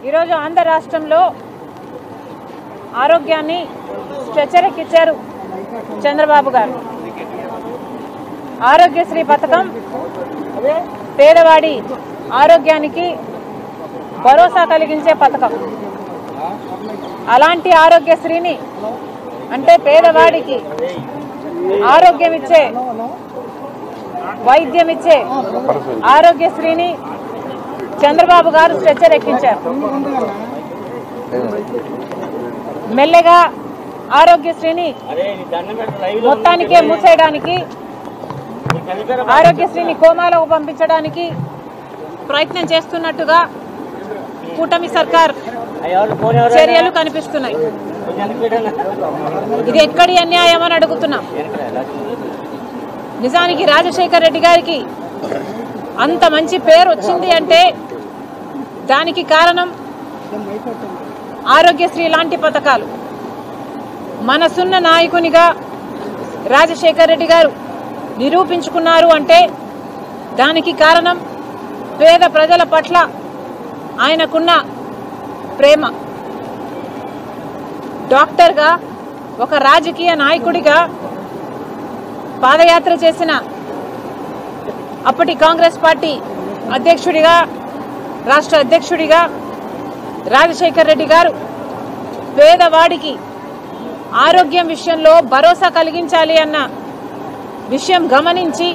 ఈరోజు ఆంధ్ర రాష్ట్రంలో ఆరోగ్యాన్ని స్ట్రెచర్కిచ్చారు చంద్రబాబు గారు. ఆరోగ్యశ్రీ పథకం పేదవాడి ఆరోగ్యానికి భరోసా కలిగించే పథకం. అలాంటి ఆరోగ్యశ్రీని అంటే పేదవాడికి ఆరోగ్యం ఇచ్చే వైద్యం ఇచ్చే ఆరోగ్యశ్రీని చంద్రబాబు గారు స్ట్రెచర్ ఎక్కించారు. మెల్లగా ఆరోగ్యశ్రీని మొత్తానికే మూసేయడానికి, ఆరోగ్యశ్రీని కోమాలకు పంపించడానికి ప్రయత్నం చేస్తున్నట్టుగా కూటమి సర్కార్ చర్యలు కనిపిస్తున్నాయి. ఇది ఎక్కడి అన్యాయం అని అడుగుతున్నాం. నిజానికి రాజశేఖర్ రెడ్డి గారికి అంత మంచి పేరు వచ్చింది అంటే దానికి కారణం ఆరోగ్యశ్రీ లాంటి పథకాలు. మనసున్న నాయకునిగా రాజశేఖర్ రెడ్డి గారు నిరూపించుకున్నారు అంటే దానికి కారణం పేద ప్రజల పట్ల ఆయనకున్న ప్రేమ. డాక్టర్గా, ఒక రాజకీయ నాయకుడిగా పాదయాత్ర చేసిన అప్పటి కాంగ్రెస్ పార్టీ అధ్యక్షుడిగా, రాష్ట్ర అధ్యక్షుడిగా రాజశేఖర్ రెడ్డి గారు పేదవాడికి ఆరోగ్యం విషయంలో భరోసా కలిగించాలి అన్న విషయం గమనించి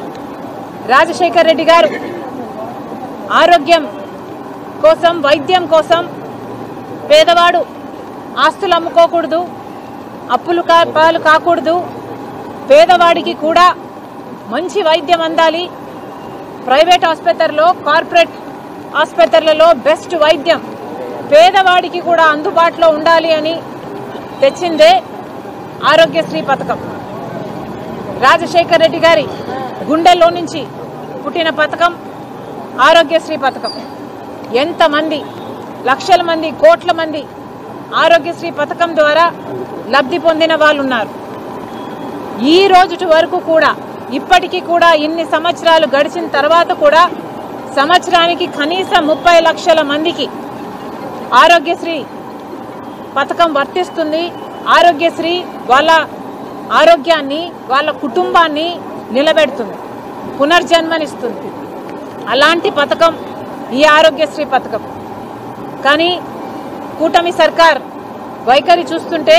రాజశేఖర్ రెడ్డి గారు ఆరోగ్యం కోసం, వైద్యం కోసం పేదవాడు ఆస్తులు అమ్ముకోకూడదు, అప్పులు పాలు కాకూడదు, పేదవాడికి కూడా మంచి వైద్యం అందాలి, ప్రైవేట్ ఆసుపత్రుల్లో, కార్పొరేట్ ఆసుపత్రులలో బెస్ట్ వైద్యం పేదవాడికి కూడా అందుబాటులో ఉండాలి అని తెచ్చిందే ఆరోగ్యశ్రీ పథకం. రాజశేఖర్ రెడ్డి గారి గుండెల్లో నుంచి పుట్టిన పథకం ఆరోగ్యశ్రీ పథకం. ఎంతమంది లక్షల మంది, కోట్ల మంది ఆరోగ్యశ్రీ పథకం ద్వారా లబ్ధి పొందిన వాళ్ళు ఉన్నారు. ఈ రోజు వరకు కూడా, ఇప్పటికీ కూడా ఇన్ని సంవత్సరాలు గడిచిన తర్వాత కూడా సంవత్సరానికి కనీసం 30 లక్షల మందికి ఆరోగ్యశ్రీ పథకం వర్తిస్తుంది. ఆరోగ్యశ్రీ వాళ్ళ ఆరోగ్యాన్ని, వాళ్ళ కుటుంబాన్ని నిలబెడుతుంది, పునర్జన్మనిస్తుంది. అలాంటి పథకం ఈ ఆరోగ్యశ్రీ పథకం. కానీ కూటమి సర్కార్ వైఖరి చూస్తుంటే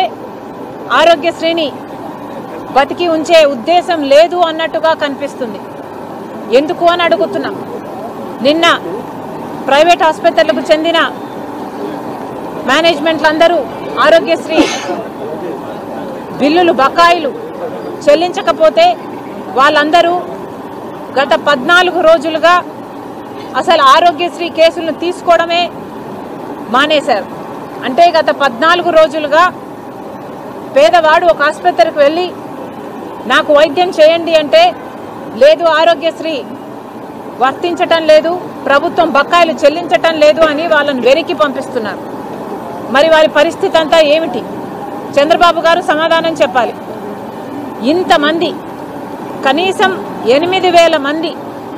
ఆరోగ్యశ్రీని బతికి ఉంచే ఉద్దేశం లేదు అన్నట్టుగా కనిపిస్తుంది. ఎందుకు అని అడుగుతున్నాం. నిన్న ప్రైవేట్ ఆసుపత్రులకు చెందిన మేనేజ్మెంట్లందరూ ఆరోగ్యశ్రీ బిల్లులు, బకాయిలు చెల్లించకపోతే వాళ్ళందరూ గత 14 రోజులుగా అసలు ఆరోగ్యశ్రీ కేసులను తీసుకోవడమే మానేశారు. అంటే గత 14 రోజులుగా పేదవాడు ఒక ఆసుపత్రికి వెళ్ళి నాకు వైద్యం చేయండి అంటే లేదు, ఆరోగ్యశ్రీ వర్తించటం లేదు, ప్రభుత్వం బకాయిలు చెల్లించటం లేదు అని వాళ్ళని వెనక్కి పంపిస్తున్నారు. మరి వారి పరిస్థితి అంతా ఏమిటి? చంద్రబాబు గారు సమాధానం చెప్పాలి. ఇంతమంది, కనీసం 8,000 మంది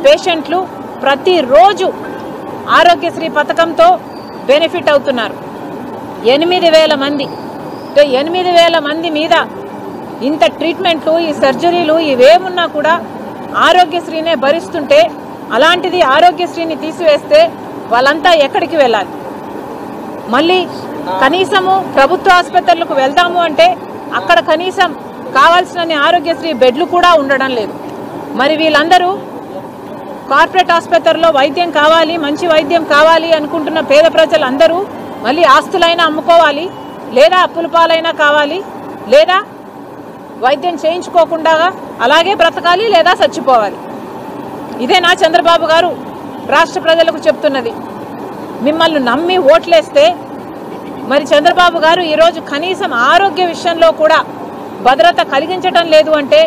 పేషెంట్లు ప్రతిరోజు ఆరోగ్యశ్రీ పథకంతో బెనిఫిట్ అవుతున్నారు. 8,000 మంది. 8,000 మంది మీద ఇంత ట్రీట్మెంట్లు, ఈ సర్జరీలు ఇవేమున్నా కూడా ఆరోగ్యశ్రీనే భరిస్తుంటే, అలాంటిది ఆరోగ్యశ్రీని తీసివేస్తే వాళ్ళంతా ఎక్కడికి వెళ్ళాలి? మళ్ళీ కనీసము ప్రభుత్వ ఆసుపత్రులకు వెళ్దాము అంటే అక్కడ కనీసం కావాల్సిన ఆరోగ్యశ్రీ బెడ్లు కూడా ఉండడం లేదు. మరి వీళ్ళందరూ కార్పొరేట్ ఆసుపత్రుల్లో వైద్యం కావాలి, మంచి వైద్యం కావాలి అనుకుంటున్న పేద ప్రజలందరూ మళ్ళీ ఆస్తులైనా అమ్ముకోవాలి, లేదా అప్పుల పాలైనా కావాలి, లేదా వైద్యం చేయించుకోకుండా అలాగే బ్రతకాలి, లేదా చచ్చిపోవాలి. ఇదేనా చంద్రబాబు గారు రాష్ట్ర ప్రజలకు చెప్తున్నది? మిమ్మల్ని నమ్మి ఓట్లేస్తే మరి చంద్రబాబు గారు ఈరోజు కనీసం ఆరోగ్య విషయంలో కూడా భద్రత కలిగించటం లేదు అంటే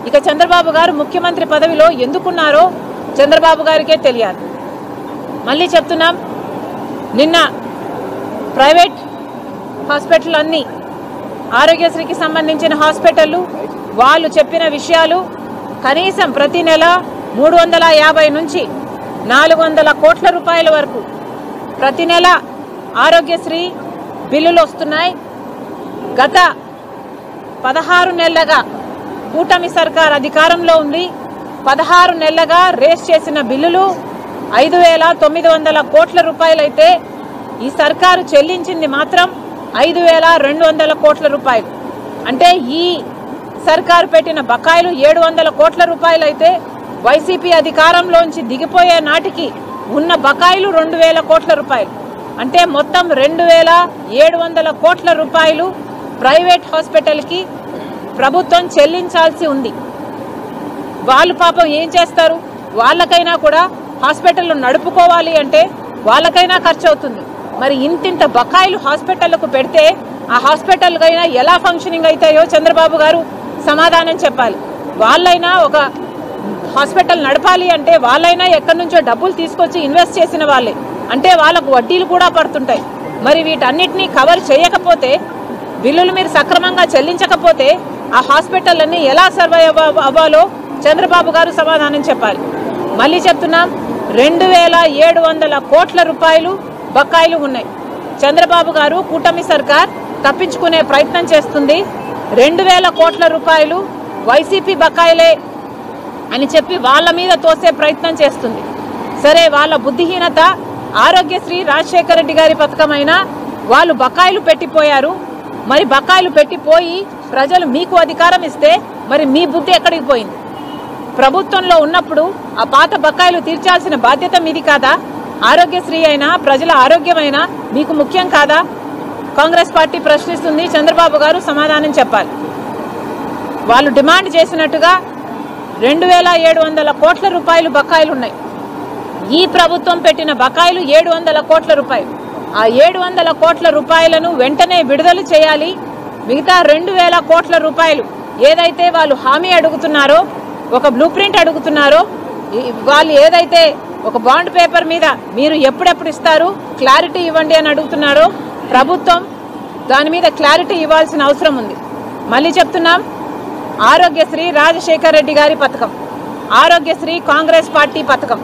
ఇక చంద్రబాబు గారు ముఖ్యమంత్రి పదవిలో ఎందుకున్నారో చంద్రబాబు గారికే తెలియాలి. మళ్ళీ చెప్తున్నాం, నిన్న ప్రైవేట్ హాస్పిటల్ అన్నీ, ఆరోగ్యశ్రీకి సంబంధించిన హాస్పిటళ్ళు వాళ్ళు చెప్పిన విషయాలు కనీసం ప్రతి నెల 350 నుంచి 400 కోట్ల రూపాయల వరకు ప్రతి నెల ఆరోగ్యశ్రీ బిల్లులు వస్తున్నాయి. గత 16 నెలలుగా కూటమి సర్కార్ అధికారంలో ఉంది. 16 నెలలుగా రేస్ చేసిన బిల్లులు 5,900 కోట్ల రూపాయలైతే ఈ సర్కారు చెల్లించింది మాత్రం 5,200 కోట్ల రూపాయలు. అంటే ఈ సర్కారు పెట్టిన బకాయిలు 700 కోట్ల రూపాయలైతే వైసీపీ అధికారంలోంచి దిగిపోయే నాటికి ఉన్న బకాయిలు 2,000 కోట్ల రూపాయలు. అంటే మొత్తం 2,700 కోట్ల రూపాయలు ప్రైవేట్ హాస్పిటల్కి ప్రభుత్వం చెల్లించాల్సి ఉంది. వాళ్ళు పాపం ఏం చేస్తారు? వాళ్ళకైనా కూడా హాస్పిటల్ నడుపుకోవాలి అంటే వాళ్ళకైనా ఖర్చు అవుతుంది. మరి ఇంతింత బకాయిలు హాస్పిటళ్లకు పెడితే ఆ హాస్పిటల్కైనా ఎలా ఫంక్షనింగ్ అవుతాయో చంద్రబాబు గారు సమాధానం చెప్పాలి. వాళ్ళైనా ఒక హాస్పిటల్ నడపాలి అంటే వాళ్ళైనా ఎక్కడి నుంచో డబ్బులు తీసుకొచ్చి ఇన్వెస్ట్ చేసిన వాళ్ళే, అంటే వాళ్ళకు వడ్డీలు కూడా పడుతుంటాయి. మరి వీటన్నిటినీ కవర్ చేయకపోతే, బిల్లులు మీరు సక్రమంగా చెల్లించకపోతే ఆ హాస్పిటల్ అన్ని ఎలా సర్వైవ్ అవ్వాలో చంద్రబాబు గారు సమాధానం చెప్పాలి. మళ్ళీ చెప్తున్నాం, 2,700 కోట్ల రూపాయలు బకాయిలు ఉన్నాయి. చంద్రబాబు గారు కూటమి సర్కార్ తప్పించుకునే ప్రయత్నం చేస్తుంది. 2,000 కోట్ల రూపాయలు వైసీపీ బకాయిలే అని చెప్పి వాళ్ళ మీద తోసే ప్రయత్నం చేస్తుంది. సరే, వాళ్ళ బుద్ధిహీనత. ఆరోగ్యశ్రీ రాజశేఖర రెడ్డి గారి పథకమైనా వాళ్ళు బకాయిలు పెట్టిపోయారు. మరి బకాయిలు పెట్టిపోయి ప్రజలు మీకు అధికారం ఇస్తే మరి మీ బుద్ధి ఎక్కడికి పోయింది? ప్రభుత్వంలో ఉన్నప్పుడు ఆ పాత బకాయిలు తీర్చాల్సిన బాధ్యత మీది కాదా? ఆరోగ్యశ్రీ అయినా ప్రజల ఆరోగ్యమైనా మీకు ముఖ్యం కాదా? కాంగ్రెస్ పార్టీ ప్రశ్నిస్తుంది. చంద్రబాబు గారు సమాధానం చెప్పాలి. వాళ్ళు డిమాండ్ చేసినట్టుగా 2,700 కోట్ల రూపాయలు బకాయిలు ఉన్నాయి. ఈ ప్రభుత్వం పెట్టిన బకాయిలు 700 కోట్ల రూపాయలు. ఆ 700 కోట్ల రూపాయలను వెంటనే విడుదల చేయాలి. మిగతా 2,000 కోట్ల రూపాయలు ఏదైతే వాళ్ళు హామీ అడుగుతున్నారో, ఒక బ్లూ ప్రింట్ అడుగుతున్నారో, వాళ్ళు ఏదైతే ఒక బాండ్ పేపర్ మీద మీరు ఎప్పుడెప్పుడు ఇస్తారు, క్లారిటీ ఇవ్వండి అని అడుగుతున్నారో, ప్రభుత్వం దాని మీద క్లారిటీ ఇవ్వాల్సిన అవసరం ఉంది. మళ్ళీ చెప్తున్నాం, ఆరోగ్యశ్రీ రాజశేఖర రెడ్డి గారి పథకం, ఆరోగ్యశ్రీ కాంగ్రెస్ పార్టీ పథకం.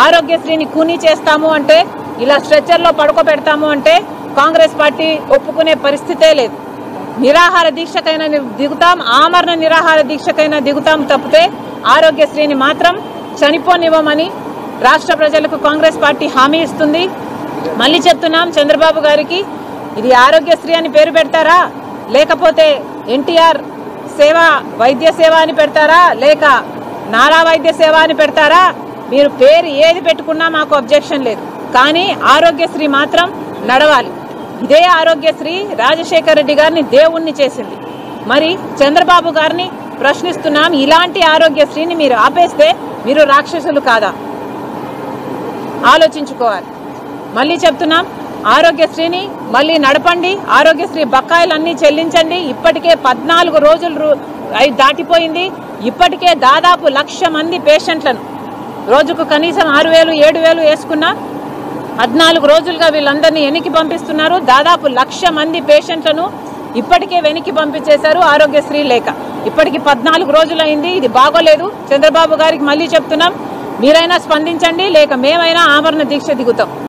ఆరోగ్యశ్రీని కూనీ చేస్తాము అంటే, ఇలా స్ట్రెచ్చర్లో పడుకోబెడతాము అంటే కాంగ్రెస్ పార్టీ ఒప్పుకునే పరిస్థితే లేదు. నిరాహార దీక్షకైనా దిగుతాం, ఆమరణ నిరాహార దీక్షకైనా దిగుతాం తప్పితే ఆరోగ్యశ్రీని మాత్రం చనిపోనివ్వమని రాష్ట్ర ప్రజలకు కాంగ్రెస్ పార్టీ హామీ ఇస్తుంది. మళ్ళీ చెప్తున్నాం చంద్రబాబు గారికి, ఇది ఆరోగ్యశ్రీ అని పేరు పెడతారా, లేకపోతే ఎన్టీఆర్ సేవ వైద్య సేవ అని పెడతారా, లేక నారా వైద్య సేవ అని పెడతారా? మీరు పేరు ఏది పెట్టుకున్నా మాకు అబ్జెక్షన్ లేదు, కానీ ఆరోగ్యశ్రీ మాత్రం నడవాలి. ఇదే ఆరోగ్యశ్రీ రాజశేఖర రెడ్డి గారిని దేవుణ్ణి చేసింది. మరి చంద్రబాబు గారిని ప్రశ్నిస్తున్నాం, ఇలాంటి ఆరోగ్యశ్రీని మీరు ఆపేస్తే మీరు రాక్షసులు కాదా? ఆలోచించుకోవాలి. మళ్ళీ చెప్తున్నాం, ఆరోగ్యశ్రీని మళ్ళీ నడపండి, ఆరోగ్యశ్రీ బకాయిలన్నీ చెల్లించండి. ఇప్పటికే 14 రోజులు దాటిపోయింది. ఇప్పటికే దాదాపు 1,00,000 మంది పేషెంట్లను, రోజుకు కనీసం 6,000 7,000 వేసుకున్నా 14 రోజులుగా వీళ్ళందరినీ వెనక్కి పంపిస్తున్నారు. దాదాపు 1,00,000 మంది పేషెంట్లను ఇప్పటికే వెనక్కి పంపించేశారు ఆరోగ్యశ్రీ లేక. ఇప్పటికి 14 రోజులైంది. ఇది బాగోలేదు. చంద్రబాబు గారికి మళ్ళీ చెప్తున్నాం, మీరైనా స్పందించండి, లేక మేమైనా ఆమరణ దీక్ష దిగుతాం.